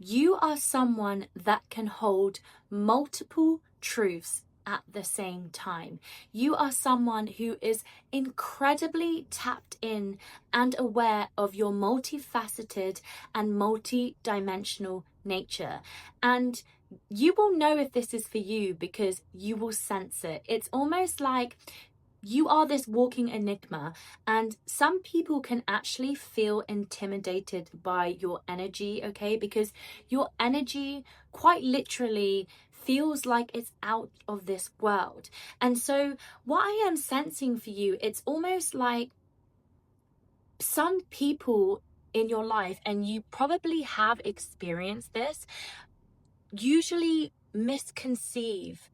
You are someone that can hold multiple truths at the same time. You are someone who is incredibly tapped in and aware of your multifaceted and multi-dimensional nature. And you will know if this is for you because you will sense it. It's almost like you are this walking enigma, and some people can actually feel intimidated by your energy, okay? Because your energy quite literally feels like it's out of this world. And so what I am sensing for you, it's almost like some people in your life, and you probably have experienced this, usually misconceive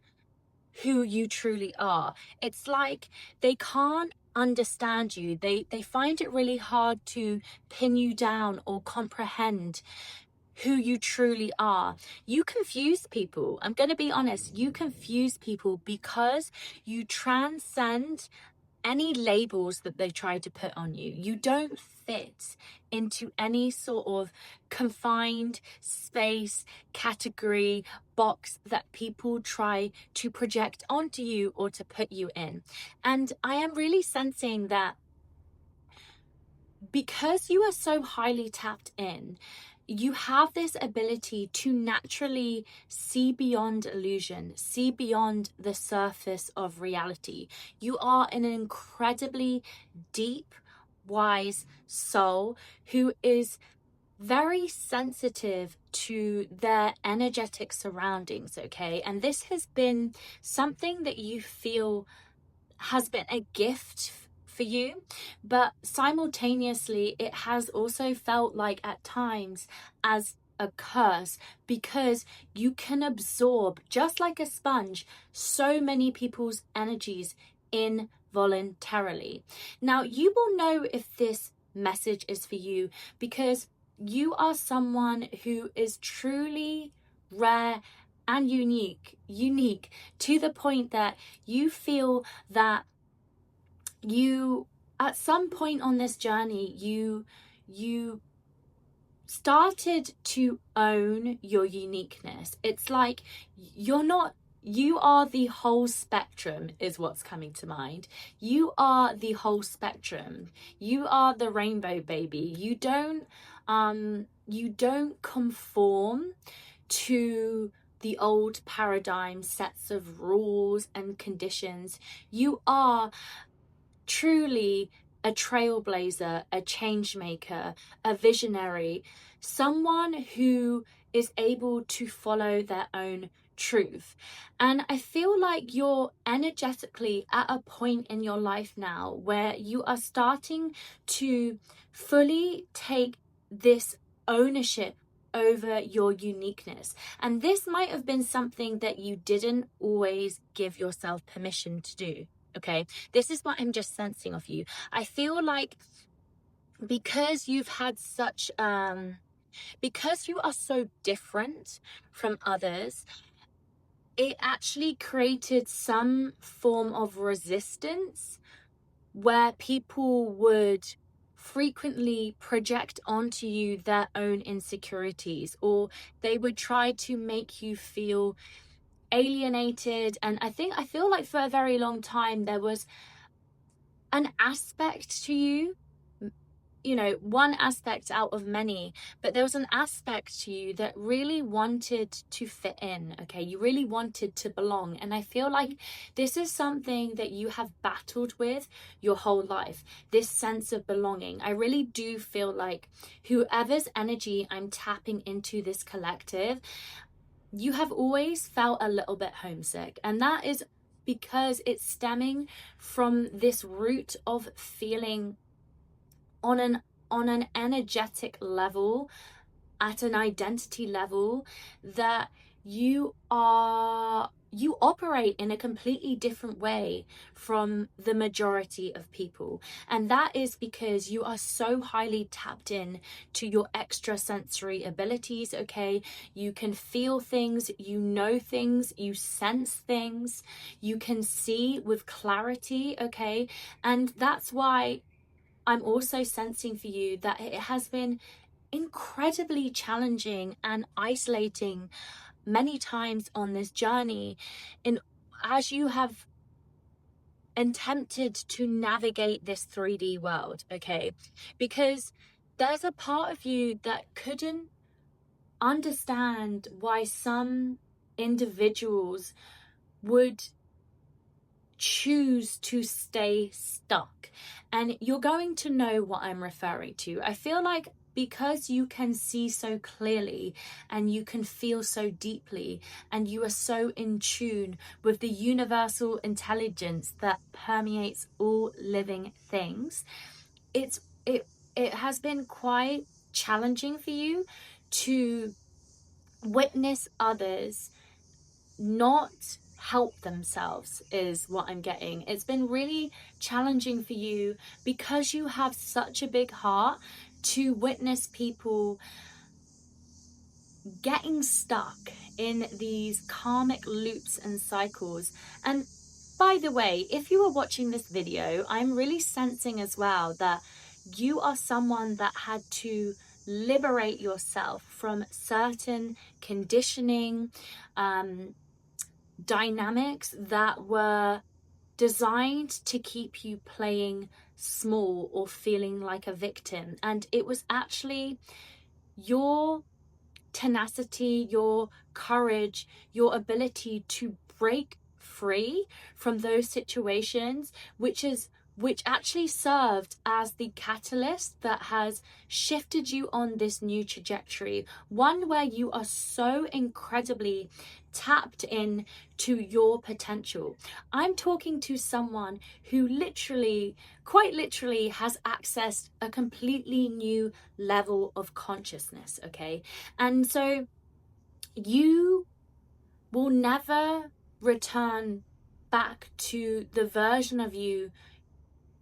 who you truly are. It's like they can't understand you. They find it really hard to pin you down or comprehend who you truly are. You confuse people. I'm going to be honest. You confuse people because you transcend any labels that they try to put on you. You don't fit into any sort of confined space, category, box that people try to project onto you or to put you in. And I am really sensing that because you are so highly tapped in, you have this ability to naturally see beyond illusion, see beyond the surface of reality. You are an incredibly deep, wise soul who is very sensitive to their energetic surroundings, okay? And this has been something that you feel has been a gift for you, but simultaneously it has also felt like at times as a curse, because you can absorb, just like a sponge, so many people's energies involuntarily. Now, you will know if this message is for you because you are someone who is truly rare and unique to the point that you feel that you, at some point on this journey, you started to own your uniqueness. It's like you are the whole spectrum is what's coming to mind. You are the whole spectrum. You are the rainbow baby. You don't conform to the old paradigm sets of rules and conditions. You are truly a trailblazer, a change maker, a visionary, someone who is able to follow their own truth. And I feel like you're energetically at a point in your life now where you are starting to fully take this ownership over your uniqueness. And this might have been something that you didn't always give yourself permission to do. Okay, this is what I'm just sensing of you. I feel like because you've had such because you are so different from others, it actually created some form of resistance where people would frequently project onto you their own insecurities, or they would try to make you feel alienated. And I feel like for a very long time there was an aspect to you, one aspect out of many, but there was an aspect to you that really wanted to fit in, okay? You really wanted to belong. And I feel like this is something that you have battled with your whole life, this sense of belonging. I really do feel like whoever's energy I'm tapping into this collective, you have always felt a little bit homesick, and that is because it's stemming from this root of feeling on an energetic level, at an identity level, that you operate in a completely different way from the majority of people. And that is because you are so highly tapped in to your extrasensory abilities, okay? You can feel things, you know things, you sense things, you can see with clarity, okay? And that's why I'm also sensing for you that it has been incredibly challenging and isolating many times on this journey, in as you have attempted to navigate this 3D world, okay? Because there's a part of you that couldn't understand why some individuals would choose to stay stuck. And you're going to know what I'm referring to. I feel like because you can see so clearly and you can feel so deeply and you are so in tune with the universal intelligence that permeates all living things, it has been quite challenging for you to witness others not help themselves, is what I'm getting. It's been really challenging for you because you have such a big heart to witness people getting stuck in these karmic loops and cycles. And by the way, if you are watching this video, I'm really sensing as well that you are someone that had to liberate yourself from certain conditioning, dynamics that were designed to keep you playing small or feeling like a victim. And it was actually your tenacity, your courage, your ability to break free from those situations, which actually served as the catalyst that has shifted you on this new trajectory, one where you are so incredibly tapped in to your potential. I'm talking to someone who quite literally has accessed a completely new level of consciousness, okay? And so you will never return back to the version of you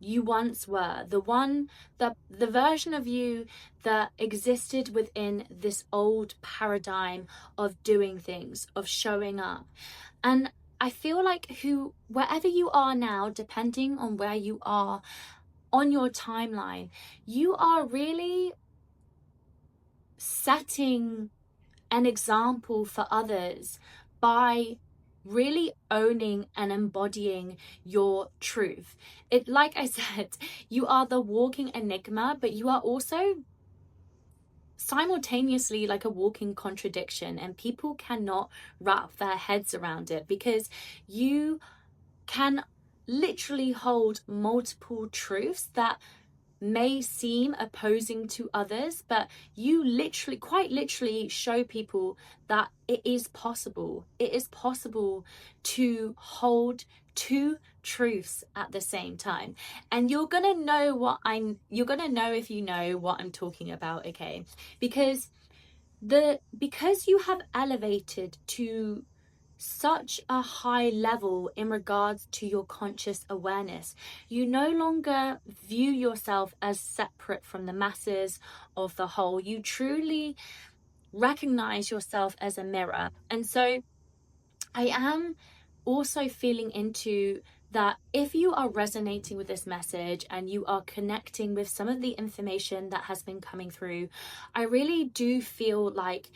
once were, the version of you that existed within this old paradigm of doing things, of showing up. And I feel like wherever you are now, depending on where you are on your timeline, you are really setting an example for others by really owning and embodying your truth. It, like I said, you are the walking enigma, but you are also simultaneously like a walking contradiction, and people cannot wrap their heads around it because you can literally hold multiple truths that may seem opposing to others, but you quite literally show people that it is possible. It is possible to hold two truths at the same time. And you're gonna know if you know what I'm talking about, okay? Because you have elevated to such a high level in regards to your conscious awareness. You no longer view yourself as separate from the masses of the whole. You truly recognize yourself as a mirror. And so I am also feeling into that if you are resonating with this message and you are connecting with some of the information that has been coming through, I really do feel like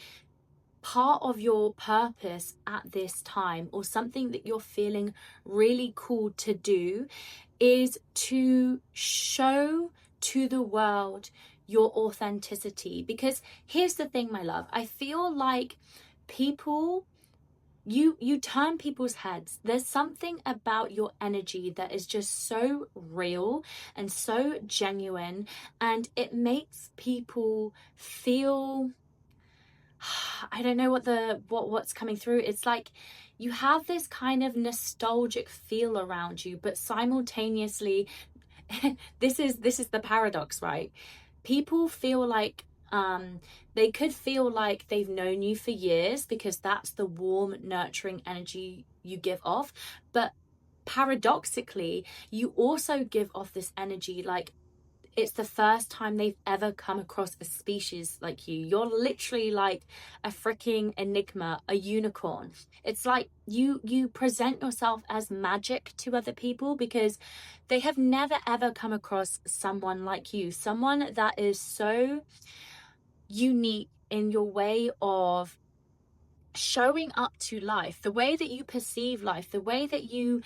part of your purpose at this time, or something that you're feeling really called to do, is to show to the world your authenticity. Because here's the thing, my love, I feel like you turn people's heads. There's something about your energy that is just so real and so genuine, and it makes people feel, I don't know what's coming through. It's like you have this kind of nostalgic feel around you, but simultaneously this is the paradox, right? People feel like they could feel like they've known you for years because that's the warm, nurturing energy you give off, but paradoxically you also give off this energy like it's the first time they've ever come across a species like you. You're literally like a freaking enigma, a unicorn. It's like you present yourself as magic to other people because they have never ever come across someone like you, someone that is so unique in your way of showing up to life, the way that you perceive life, the way that you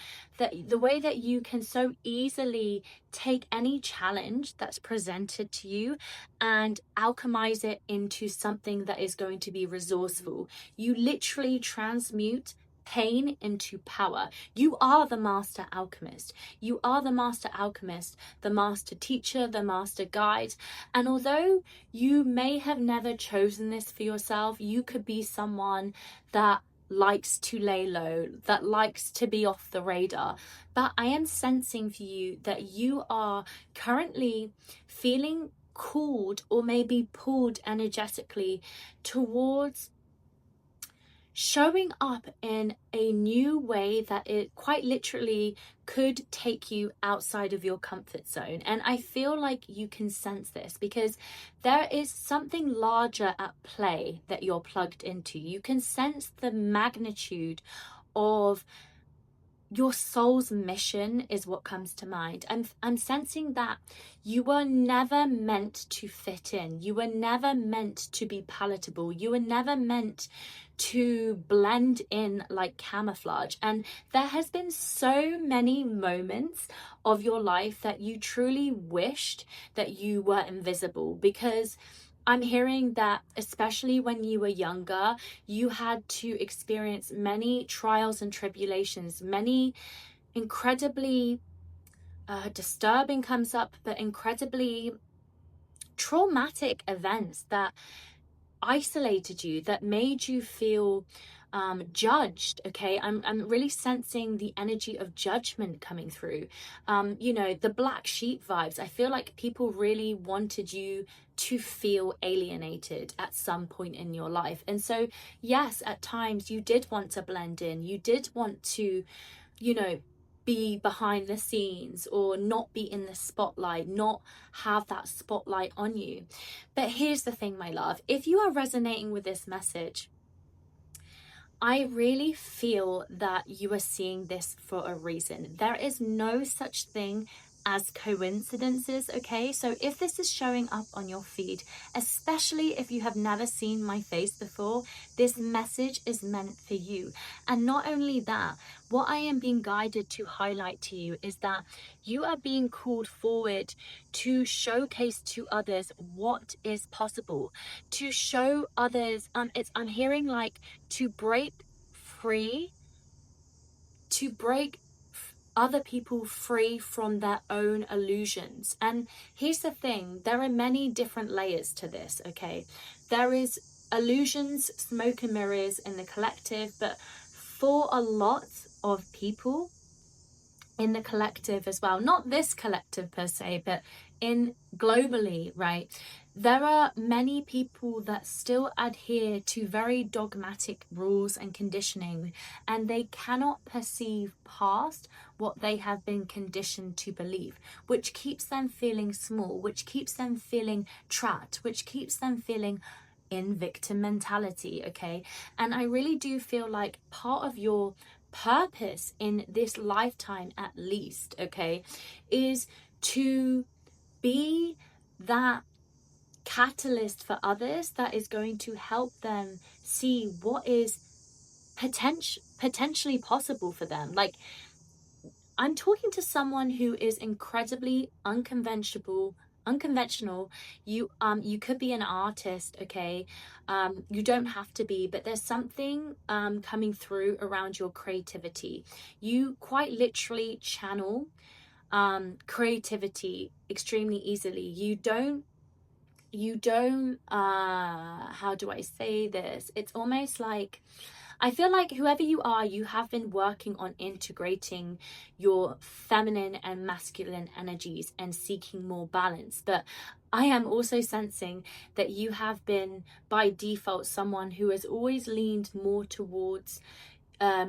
can so easily take any challenge that's presented to you and alchemize it into something that is going to be resourceful. You literally transmute pain into power. You are the master alchemist. You are the master alchemist, the master teacher, the master guide. And although you may have never chosen this for yourself, you could be someone that likes to lay low, that likes to be off the radar. But I am sensing for you that you are currently feeling called, or maybe pulled energetically, towards showing up in a new way that it quite literally could take you outside of your comfort zone. And I feel like you can sense this because there is something larger at play that you're plugged into. You can sense the magnitude of your soul's mission is what comes to mind. I'm sensing that you were never meant to fit in. You were never meant to be palatable. You were never meant to blend in like camouflage. And there has been so many moments of your life that you truly wished that you were invisible, because I'm hearing that especially when you were younger, you had to experience many trials and tribulations, many incredibly disturbing comes up, but incredibly traumatic events that isolated you, that made you feel judged. Okay, I'm really sensing the energy of judgment coming through. You know, the black sheep vibes. I feel like people really wanted you to feel alienated at some point in your life. And so yes, at times you did want to blend in, you did want to, you know, be behind the scenes or not be in the spotlight, not have that spotlight on you. But here's the thing, my love, if you are resonating with this message, I really feel that you are seeing this for a reason. There is no such thing as coincidences, okay? So if this is showing up on your feed, especially if you have never seen my face before, this message is meant for you. And not only that, what I am being guided to highlight to you is that you are being called forward to showcase to others what is possible, to show others, I'm hearing like to break free, to break other people free from their own illusions. And here's the thing, there are many different layers to this, okay? There is illusions, smoke and mirrors in the collective, but for a lot of people in the collective as well, not this collective per se, but in globally, right? There are many people that still adhere to very dogmatic rules and conditioning, and they cannot perceive past what they have been conditioned to believe, which keeps them feeling small, which keeps them feeling trapped, which keeps them feeling in victim mentality, okay? And I really do feel like part of your purpose in this lifetime, at least, okay, is to be that catalyst for others that is going to help them see what is potentially possible for them. Like, I'm talking to someone who is incredibly unconventional. You could be an artist, okay? You don't have to be, but there's something coming through around your creativity. You quite literally channel creativity extremely easily. You don't how do I say this? It's almost like, I feel like whoever you are, you have been working on integrating your feminine and masculine energies and seeking more balance. But I am also sensing that you have been, by default, someone who has always leaned more towards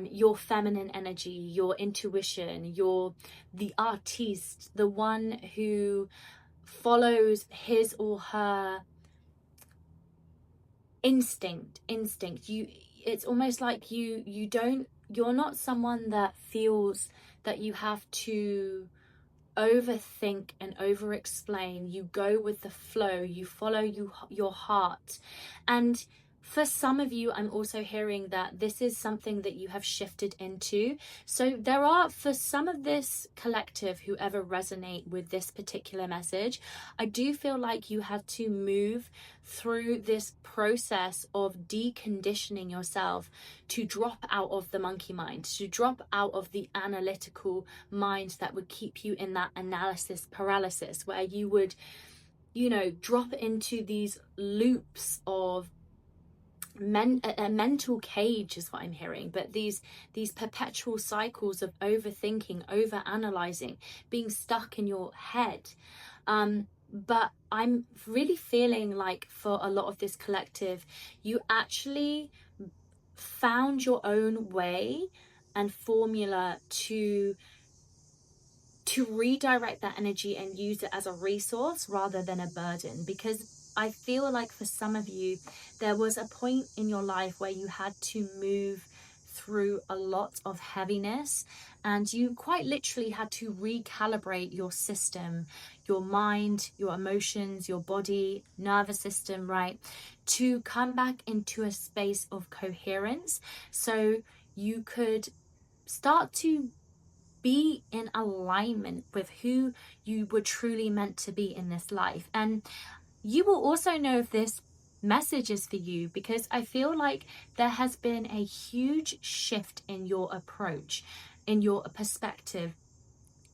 your feminine energy, your intuition, the artiste, the one who follows his or her instinct. It's almost like you're not someone that feels that you have to overthink and over explain, you go with the flow, you follow your heart. And for some of you, I'm also hearing that this is something that you have shifted into. So there are, for some of this collective, whoever resonate with this particular message, I do feel like you had to move through this process of deconditioning yourself to drop out of the monkey mind, to drop out of the analytical mind that would keep you in that analysis paralysis, where you would, you know, drop into these loops of a mental cage is what I'm hearing, but these perpetual cycles of overthinking, over analyzing, being stuck in your head. But I'm really feeling like for a lot of this collective, you actually found your own way and formula to redirect that energy and use it as a resource rather than a burden. Because I feel like for some of you, there was a point in your life where you had to move through a lot of heaviness, and you quite literally had to recalibrate your system, your mind, your emotions, your body, nervous system, right? To come back into a space of coherence so you could start to be in alignment with who you were truly meant to be in this life. And you will also know if this message is for you, because I feel like there has been a huge shift in your approach, in your perspective,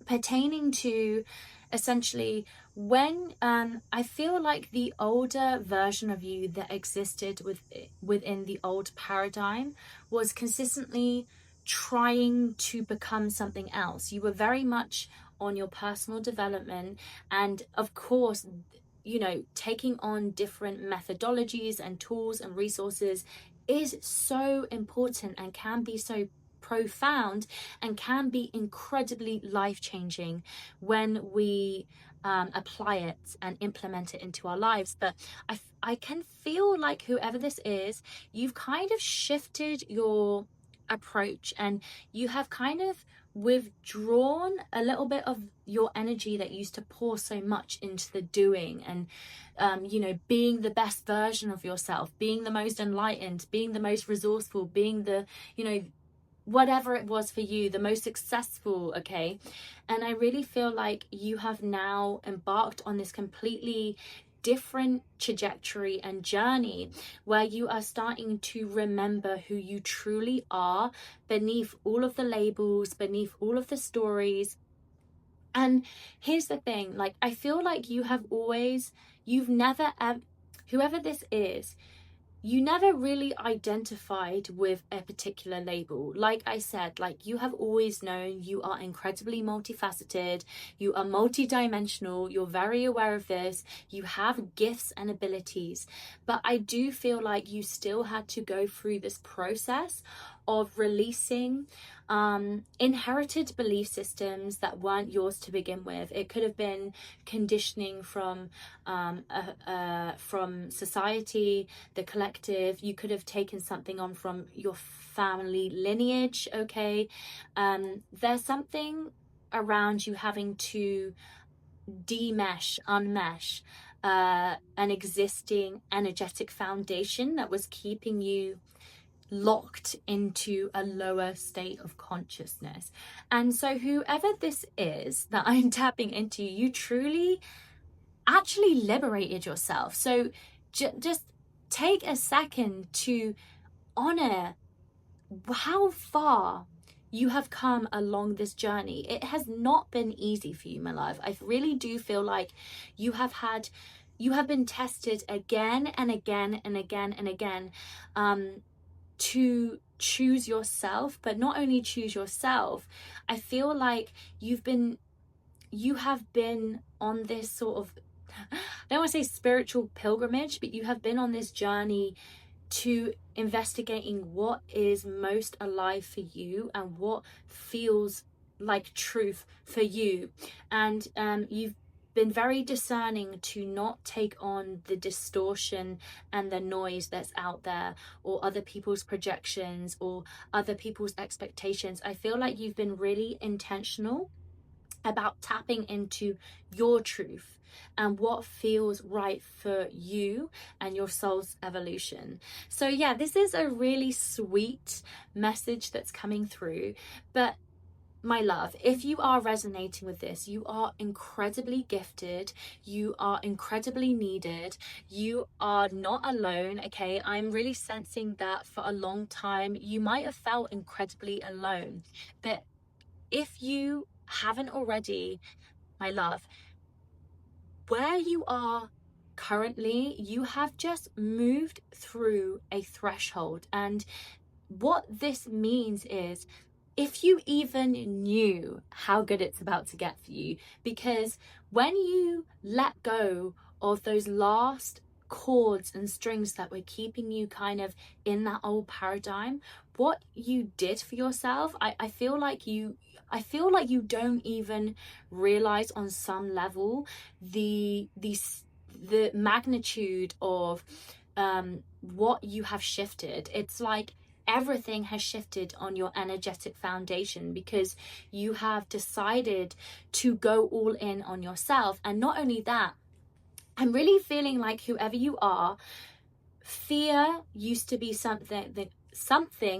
pertaining to essentially when I feel like the older version of you that existed within the old paradigm was consistently trying to become something else. You were very much on your personal development, and of course, you know, taking on different methodologies and tools and resources is so important and can be so profound and can be incredibly life-changing when we apply it and implement it into our lives. But I can feel like whoever this is, you've kind of shifted your approach and you have kind of withdrawn a little bit of your energy that used to pour so much into the doing and you know, being the best version of yourself, being the most enlightened, being the most resourceful, being the, you know, whatever it was for you, the most successful. Okay. And I really feel like you have now embarked on this completely different trajectory and journey where you are starting to remember who you truly are beneath all of the labels, beneath all of the stories. And here's the thing, like, I feel like you've never, whoever this is, you never really identified with a particular label. Like I said, like, you have always known you are incredibly multifaceted, you are multidimensional, you're very aware of this, you have gifts and abilities. But I do feel like you still had to go through this process of releasing inherited belief systems that weren't yours to begin with. It could have been conditioning from society, the collective. You could have taken something on from your family lineage. Okay, there's something around you having to unmesh an existing energetic foundation that was keeping you locked into a lower state of consciousness. And so whoever this is that I'm tapping into, you truly actually liberated yourself. So just take a second to honor how far you have come along this journey. It has not been easy for you, my love. I really do feel like you have been tested again and again and again and again to choose yourself. But not only choose yourself, I feel like you have been on this sort of, I don't want to say spiritual pilgrimage, but you have been on this journey to investigating what is most alive for you and what feels like truth for you. And you've been very discerning to not take on the distortion and the noise that's out there, or other people's projections or other people's expectations. I feel like you've been really intentional about tapping into your truth and what feels right for you and your soul's evolution. So yeah, this is a really sweet message that's coming through. But my love, if you are resonating with this, you are incredibly gifted, you are incredibly needed, you are not alone. Okay, I'm really sensing that for a long time you might have felt incredibly alone, but if you haven't already, my love, where you are currently, you have just moved through a threshold. And what this means is, if you even knew how good it's about to get for you, because when you let go of those last chords and strings that were keeping you kind of in that old paradigm, what you did for yourself, I feel like you don't even realize on some level the magnitude of what you have shifted. It's like everything has shifted on your energetic foundation, because you have decided to go all in on yourself. And not only that, I'm really feeling like, whoever you are, fear used to be something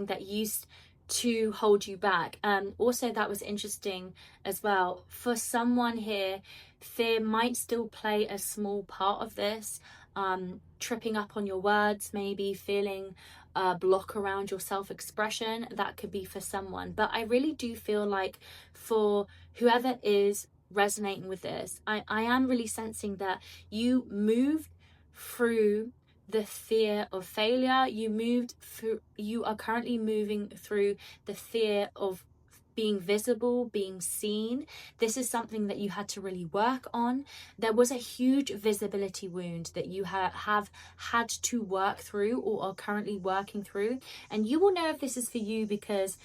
that used to hold you back. Also, that was interesting as well. For someone here, fear might still play a small part of this. Tripping up on your words, maybe feeling a block around your self-expression, that could be for someone. But I really do feel like, for whoever is resonating with this, I am really sensing that you moved through the fear of failure. You are currently moving through the fear of being visible, being seen. This is something that you had to really work on. There was a huge visibility wound that you have had to work through, or are currently working through. And you will know if this is for you, because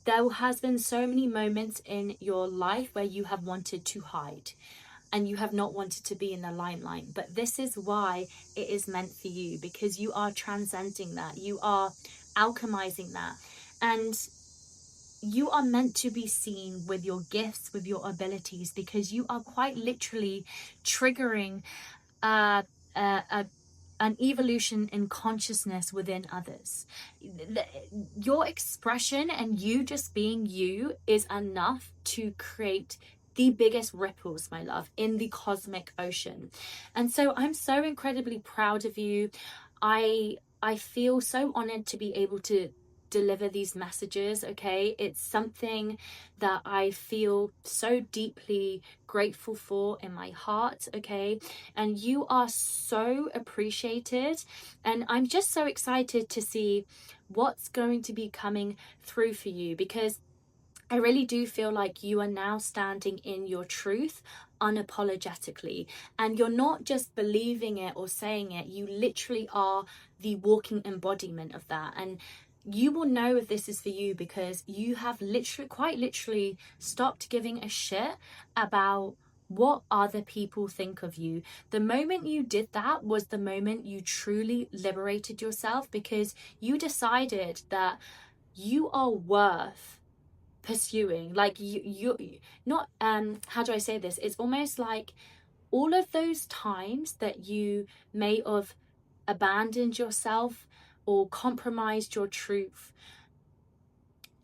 there has been so many moments in your life where you have wanted to hide and you have not wanted to be in the limelight. But this is why it is meant for you, because you are transcending that, you are alchemizing that, and you are meant to be seen with your gifts, with your abilities, because you are quite literally triggering uh, an evolution in consciousness within others. Your expression and you just being you is enough to create the biggest ripples, my love, in the cosmic ocean. And so I'm so incredibly proud of you. I feel so honored to be able to deliver these messages. Okay, it's something that I feel so deeply grateful for in my heart. Okay, and you are so appreciated, and I'm just so excited to see what's going to be coming through for you, because I really do feel like you are now standing in your truth unapologetically, and you're not just believing it or saying it, you literally are the walking embodiment of that. And you will know if this is for you, because you have quite literally stopped giving a shit about what other people think of you. The moment you did that was the moment you truly liberated yourself, because you decided that you are worth pursuing. Like you not how do I say this, it's almost like all of those times that you may have abandoned yourself or compromised your truth,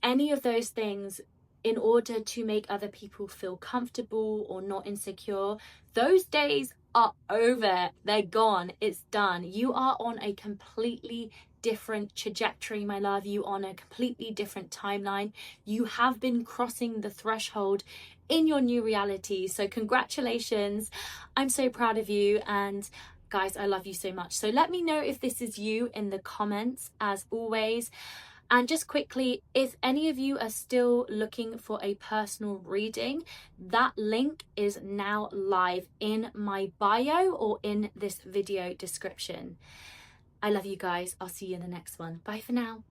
any of those things, in order to make other people feel comfortable or not insecure, those days are over. They're gone. It's done. You are on a completely different trajectory, my love. You are on a completely different timeline. You have been crossing the threshold in your new reality. So congratulations. I'm so proud of you. And guys, I love you so much. So let me know if this is you in the comments, as always. And just quickly, if any of you are still looking for a personal reading, that link is now live in my bio or in this video description. I love you guys. I'll see you in the next one. Bye for now.